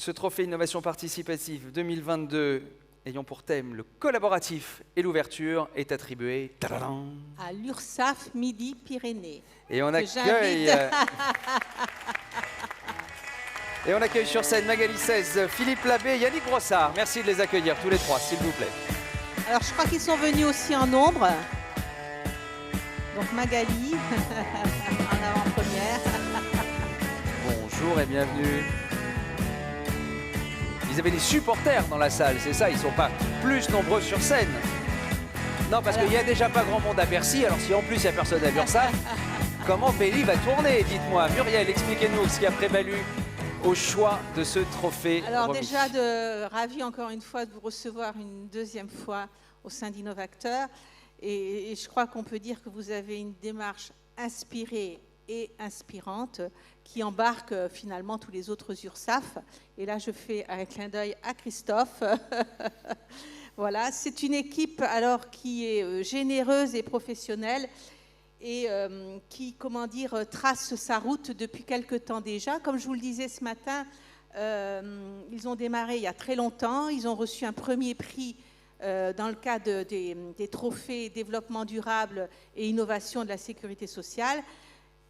ce trophée Innovation Participative 2022, ayant pour thème le collaboratif et l'ouverture, est attribué à l'URSSAF Midi-Pyrénées. Et on accueille... Et on accueille sur scène Magali 16, Philippe Labbé et Yannick Brossard. Merci de les accueillir tous les trois, s'il vous plaît. Alors, je crois qu'ils sont venus aussi en nombre. Donc, Magali, en avant-première. Bonjour et bienvenue. Ils avaient des supporters dans la salle, c'est ça, ils ne sont pas plus nombreux sur scène. Non, parce qu'il n'y a déjà pas grand monde à Bercy, alors si en plus il n'y a personne à l'URSSAF, comment Béli va tourner, dites-moi. Muriel, expliquez-nous ce qui a prévalu au choix de ce trophée. Alors remis. déjà, ravi encore une fois de vous recevoir une deuxième fois au sein d'Innovacteur. Et je crois qu'on peut dire que vous avez une démarche inspirée et inspirante qui embarque finalement tous les autres URSSAF. Et là, je fais un clin d'œil à Christophe. Voilà, c'est une équipe alors qui est généreuse et professionnelle et qui, comment dire, trace sa route depuis quelque temps déjà. Comme je vous le disais ce matin, ils ont démarré il y a très longtemps. Ils ont reçu un premier prix dans le cadre des trophées développement durable et innovation de la sécurité sociale.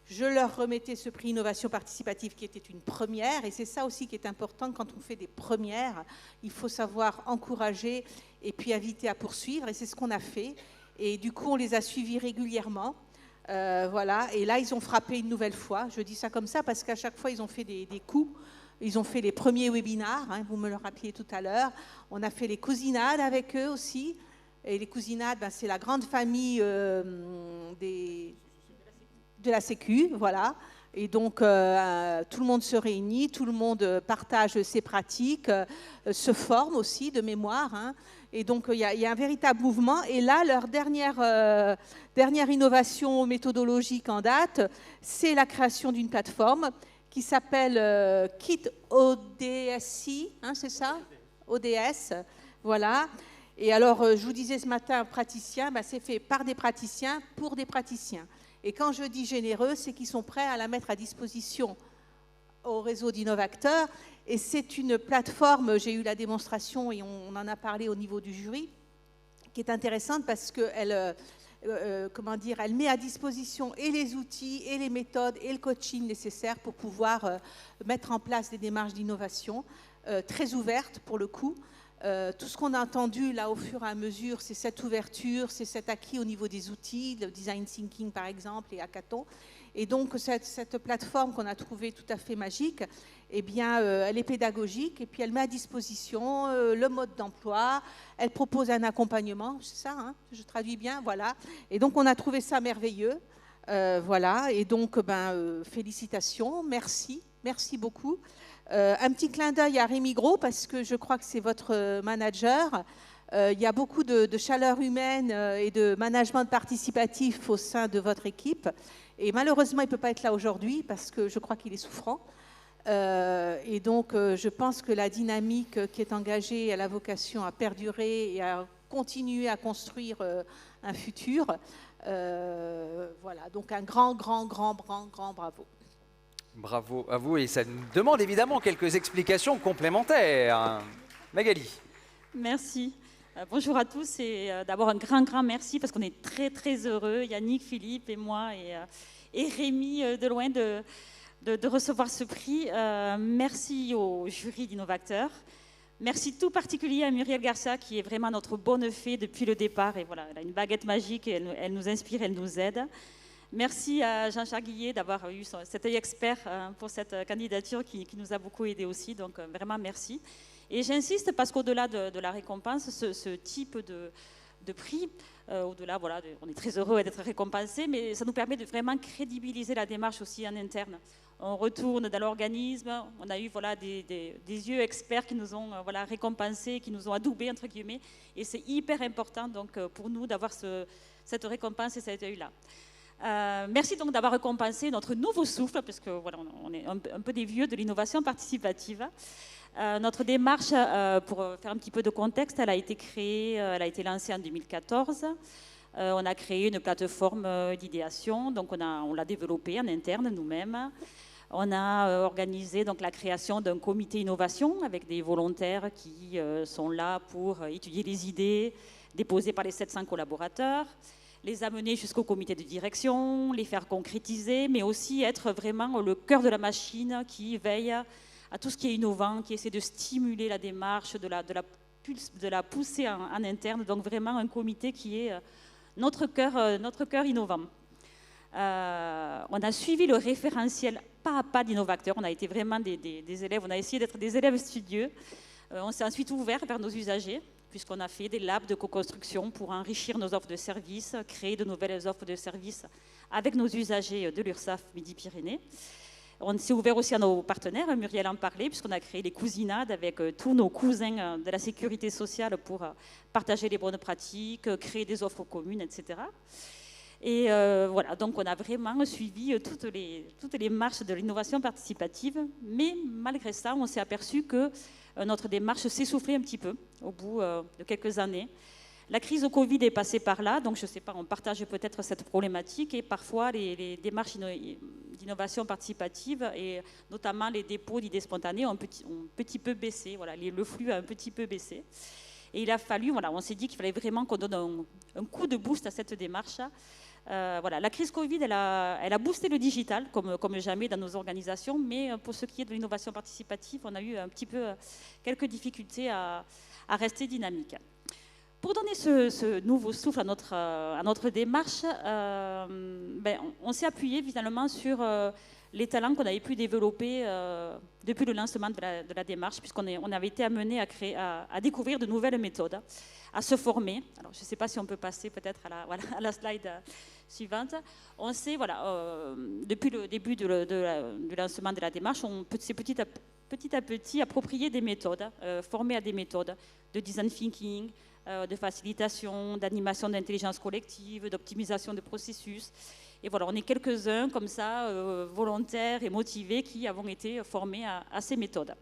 Je leur remettais ce prix innovation participative qui était une première. Et c'est ça aussi qui est important quand on fait des premières. Il faut savoir encourager et puis inviter à poursuivre. Et c'est ce qu'on a fait. Et du coup, on les a suivis régulièrement. Voilà, et là ils ont frappé une nouvelle fois, je dis ça comme ça parce qu'à chaque fois ils ont fait des coups, ils ont fait les premiers webinars, hein, vous me le rappeliez tout à l'heure, on a fait les cousinades avec eux aussi, et les cousinades ben, c'est la grande famille de la Sécu, voilà, et donc tout le monde se réunit, tout le monde partage ses pratiques, se forme aussi de mémoire, hein. Et donc, il y a un véritable mouvement. Et là, leur dernière innovation méthodologique en date, c'est la création d'une plateforme qui s'appelle Kit ODSI, hein, c'est ça? ODS, voilà. Et alors, je vous disais ce matin, praticien, ben, c'est fait par des praticiens, pour des praticiens. Et quand je dis généreux, c'est qu'ils sont prêts à la mettre à disposition au réseau d'Innovacteur. Et c'est une plateforme, j'ai eu la démonstration et on en a parlé au niveau du jury, qui est intéressante parce qu'elle elle met à disposition et les outils, et les méthodes, et le coaching nécessaires pour pouvoir mettre en place des démarches d'innovation très ouvertes pour le coup. Tout ce qu'on a entendu là au fur et à mesure, c'est cette ouverture, c'est cet acquis au niveau des outils, le design thinking par exemple et hackathon. Et donc cette plateforme qu'on a trouvée tout à fait magique, eh bien, elle est pédagogique et puis elle met à disposition le mode d'emploi, elle propose un accompagnement, c'est ça, hein, je traduis bien, voilà. Et donc on a trouvé ça merveilleux, voilà. Et donc félicitations, merci beaucoup. Un petit clin d'œil à Rémi Gros parce que je crois que c'est votre manager. Il y a beaucoup de chaleur humaine et de management participatif au sein de votre équipe. Et malheureusement, il ne peut pas être là aujourd'hui parce que je crois qu'il est souffrant. Et donc, je pense que la dynamique qui est engagée, elle a vocation à perdurer et à continuer à construire un futur. Voilà, donc un grand bravo. Bravo à vous et ça nous demande évidemment quelques explications complémentaires. Magali. Merci. Bonjour à tous et d'abord un grand merci parce qu'on est très heureux, Yannick, Philippe et moi et Rémi de loin de recevoir ce prix. Merci au jury d'Innovacteur. Merci tout particulier à Muriel Garcia qui est vraiment notre bonne fée depuis le départ et voilà, elle a une baguette magique et elle nous inspire, elle nous aide. Merci à Jean-Charles Guillet d'avoir eu cet œil expert pour cette candidature qui nous a beaucoup aidé aussi, donc vraiment merci. Et j'insiste parce qu'au-delà de la récompense, ce type de prix, au-delà, voilà, on est très heureux d'être récompensé, mais ça nous permet de vraiment crédibiliser la démarche aussi en interne. On retourne dans l'organisme, on a eu voilà, des yeux experts qui nous ont voilà, récompensés, qui nous ont adoubés, entre guillemets, et c'est hyper important donc, pour nous d'avoir cette récompense et cet œil-là. Merci donc d'avoir récompensé notre nouveau souffle, parce que voilà, on est un peu des vieux de l'innovation participative. Notre démarche, pour faire un petit peu de contexte, elle a été créée, elle a été lancée en 2014. On a créé une plateforme d'idéation, donc on l'a développée en interne nous-mêmes. On a organisé donc, la création d'un comité innovation avec des volontaires qui sont là pour étudier les idées déposées par les 700 collaborateurs, les amener jusqu'au comité de direction, les faire concrétiser, mais aussi être vraiment le cœur de la machine qui veille à tout ce qui est innovant, qui essaie de stimuler la démarche, de la pousser en interne. Donc vraiment un comité qui est notre cœur innovant. On a suivi le référentiel pas à pas d'Innovacteur. On a été vraiment des élèves, on a essayé d'être des élèves studieux. On s'est ensuite ouvert vers nos usagers, puisqu'on a fait des labs de co-construction pour enrichir nos offres de services, créer de nouvelles offres de services avec nos usagers de l'URSSAF Midi-Pyrénées. On s'est ouvert aussi à nos partenaires, Muriel en parlait, puisqu'on a créé les cousinades avec tous nos cousins de la sécurité sociale pour partager les bonnes pratiques, créer des offres communes, etc. Et voilà, donc on a vraiment suivi toutes les marches de l'innovation participative, mais malgré ça, on s'est aperçu que notre démarche s'essoufflait un petit peu au bout de quelques années. La crise au Covid est passée par là, donc je ne sais pas, on partage peut-être cette problématique et parfois les démarches d'innovation participative et notamment les dépôts d'idées spontanées ont un petit peu baissé, voilà, le flux a un petit peu baissé. Et il a fallu, voilà, on s'est dit qu'il fallait vraiment qu'on donne un coup de boost à cette démarche. Voilà, la crise Covid, elle a boosté le digital comme jamais dans nos organisations, mais pour ce qui est de l'innovation participative, on a eu un petit peu quelques difficultés à rester dynamique. Pour donner ce nouveau souffle à notre démarche, on s'est appuyé finalement sur les talents qu'on avait pu développer depuis le lancement de la démarche, puisqu'on avait été amené à découvrir de nouvelles méthodes, à se former. Alors, je ne sais pas si on peut passer peut-être à la slide suivante. On sait, voilà, depuis le début du lancement de la démarche, on s'est petit à petit approprié des méthodes, formé à des méthodes de design thinking, de facilitation, d'animation d'intelligence collective, d'optimisation de processus. Et voilà, on est quelques-uns comme ça, volontaires et motivés, qui avons été formés à ces méthodes.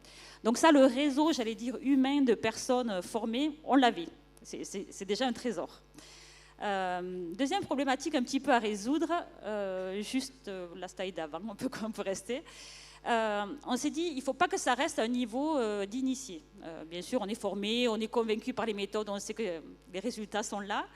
Donc ça, le réseau, j'allais dire, humain de personnes formées, on l'avait. C'est déjà un trésor. Deuxième problématique un petit peu à résoudre, juste la slide d'avant, on peut rester. On s'est dit, il ne faut pas que ça reste à un niveau d'initié. Bien sûr, on est formé, on est convaincu par les méthodes, on sait que les résultats sont là,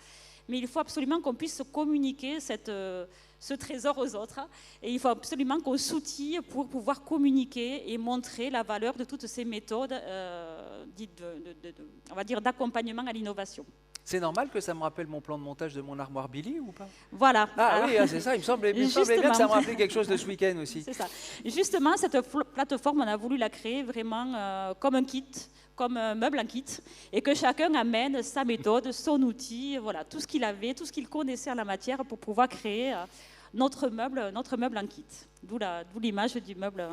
mais il faut absolument qu'on puisse communiquer ce trésor aux autres, et il faut absolument qu'on s'outille pour pouvoir communiquer et montrer la valeur de toutes ces méthodes on va dire d'accompagnement à l'innovation. C'est normal que ça me rappelle mon plan de montage de mon armoire Billy ou pas? Voilà. Ah oui, c'est ça, il me semblait bien que ça me rappelait quelque chose de ce week-end aussi. C'est ça. Justement, cette plateforme, on a voulu la créer vraiment comme un kit, comme un meuble en kit, et que chacun amène sa méthode, son outil, voilà, tout ce qu'il avait, tout ce qu'il connaissait en la matière pour pouvoir créer notre meuble en kit. D'où l'image du meuble.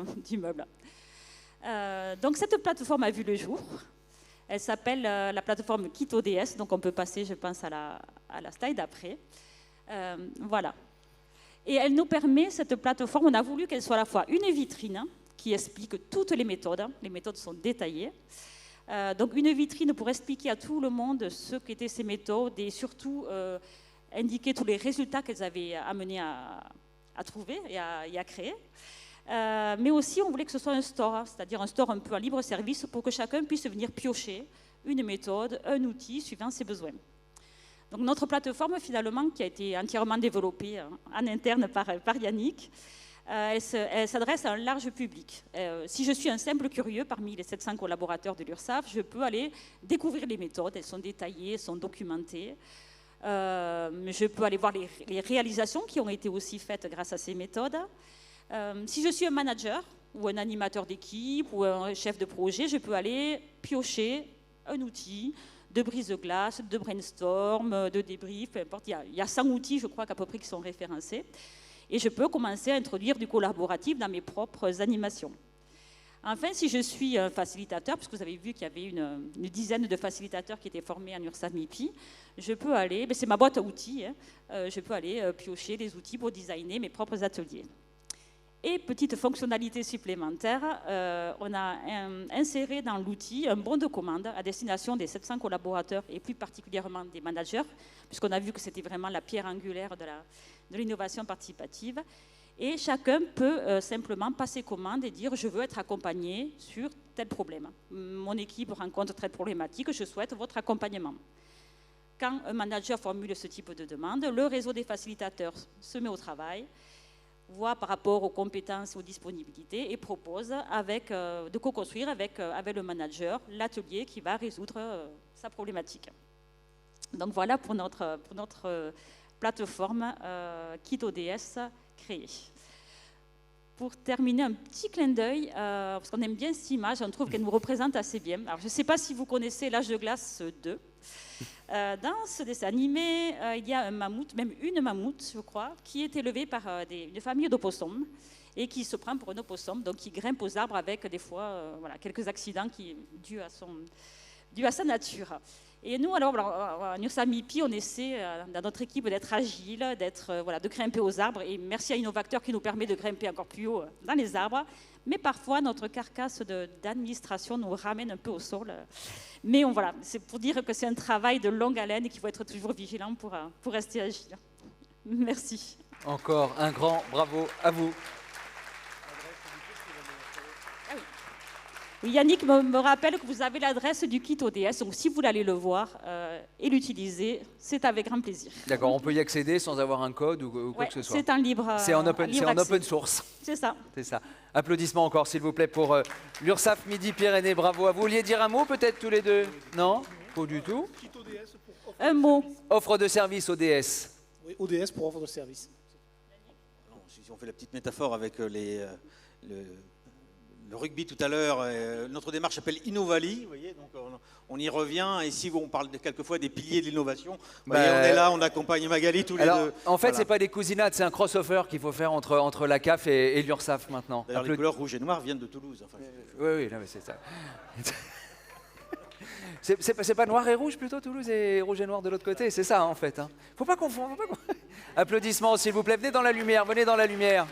Donc cette plateforme a vu le jour. Elle s'appelle la plateforme Kit ODS, donc on peut passer, je pense, à la slide après. Voilà. Et elle nous permet, cette plateforme, on a voulu qu'elle soit à la fois une vitrine qui explique toutes les méthodes sont détaillées. Donc une vitrine pour expliquer à tout le monde ce qu'étaient ces méthodes et surtout indiquer tous les résultats qu'elles avaient amenés à trouver et à créer. Mais aussi, on voulait que ce soit un store, c'est-à-dire un store un peu en libre service pour que chacun puisse venir piocher une méthode, un outil suivant ses besoins. Donc notre plateforme, finalement, qui a été entièrement développée en interne par Yannick, elle s'adresse à un large public. Si je suis un simple curieux parmi les 700 collaborateurs de l'URSSAF, je peux aller découvrir les méthodes, elles sont détaillées, elles sont documentées. Je peux aller voir les réalisations qui ont été aussi faites grâce à ces méthodes. Si je suis un manager ou un animateur d'équipe ou un chef de projet, je peux aller piocher un outil de brise de glace, de brainstorm, de débrief, peu importe. Il y a 100 outils, je crois, qu'à peu près qui sont référencés. Et je peux commencer à introduire du collaboratif dans mes propres animations. Enfin, si je suis un facilitateur, puisque vous avez vu qu'il y avait une dizaine de facilitateurs qui étaient formés en URSSAF MIPI, je peux aller, c'est ma boîte à outils, je peux aller piocher des outils pour designer mes propres ateliers. Et petite fonctionnalité supplémentaire, on a inséré dans l'outil un bon de commande à destination des 700 collaborateurs et plus particulièrement des managers, puisqu'on a vu que c'était vraiment la pierre angulaire de l'innovation participative. Et chacun peut simplement passer commande et dire « je veux être accompagné sur tel problème. Mon équipe rencontre telle problématique, je souhaite votre accompagnement ». Quand un manager formule ce type de demande, le réseau des facilitateurs se met au travail, voit par rapport aux compétences, aux disponibilités et propose de co-construire avec le manager l'atelier qui va résoudre sa problématique. Donc voilà pour notre plateforme Kit ODS créée. Pour terminer, un petit clin d'œil, parce qu'on aime bien cette image, on trouve qu'elle nous représente assez bien. Alors je ne sais pas si vous connaissez L'Âge de glace 2. Dans ce dessin animé, il y a un mammouth, même une mammouth, je crois, qui est élevée par une famille d'opossums et qui se prend pour un opossum, donc qui grimpe aux arbres avec des fois quelques accidents dus à sa nature. Et nous, alors, en Ursa-Mipi, on essaie dans notre équipe d'être agile, de grimper aux arbres. Et merci à Innovacteur qui nous permet de grimper encore plus haut dans les arbres. Mais parfois, notre carcasse d'administration nous ramène un peu au sol. Mais voilà, c'est pour dire que c'est un travail de longue haleine et qu'il faut être toujours vigilant pour rester agile. Merci. Encore un grand bravo à vous. Oui, Yannick me rappelle que vous avez l'adresse du kit ODS, donc si vous voulez aller le voir et l'utiliser, c'est avec grand plaisir. D'accord, on peut y accéder sans avoir un code ou quoi que ce soit. C'est en libre. C'est en open source. C'est ça. C'est ça. Applaudissements encore, s'il vous plaît, pour l'URSSAF Midi-Pyrénées. Bravo à vous. Vous vouliez dire un mot, peut-être, tous les deux? Non? Pas du tout. Un mot. Offre de service ODS. Oui, ODS pour offre de service. Alors, si on fait la petite métaphore avec le rugby tout à l'heure, notre démarche s'appelle Innovali, vous voyez, donc on y revient. Et si on parle quelquefois des piliers de l'innovation, on est là, on accompagne Magali tous les deux. En fait, c'est pas des cousinades, c'est un crossover qu'il faut faire entre la CAF et l'URSSAF maintenant. D'ailleurs, les couleurs rouge et noir viennent de Toulouse. Enfin, oui, non, mais c'est ça. C'est pas noir et rouge plutôt, Toulouse, et rouge et noir de l'autre côté, c'est ça en fait. Hein. Faut pas confondre. Applaudissements, s'il vous plaît. Venez dans la lumière, venez dans la lumière.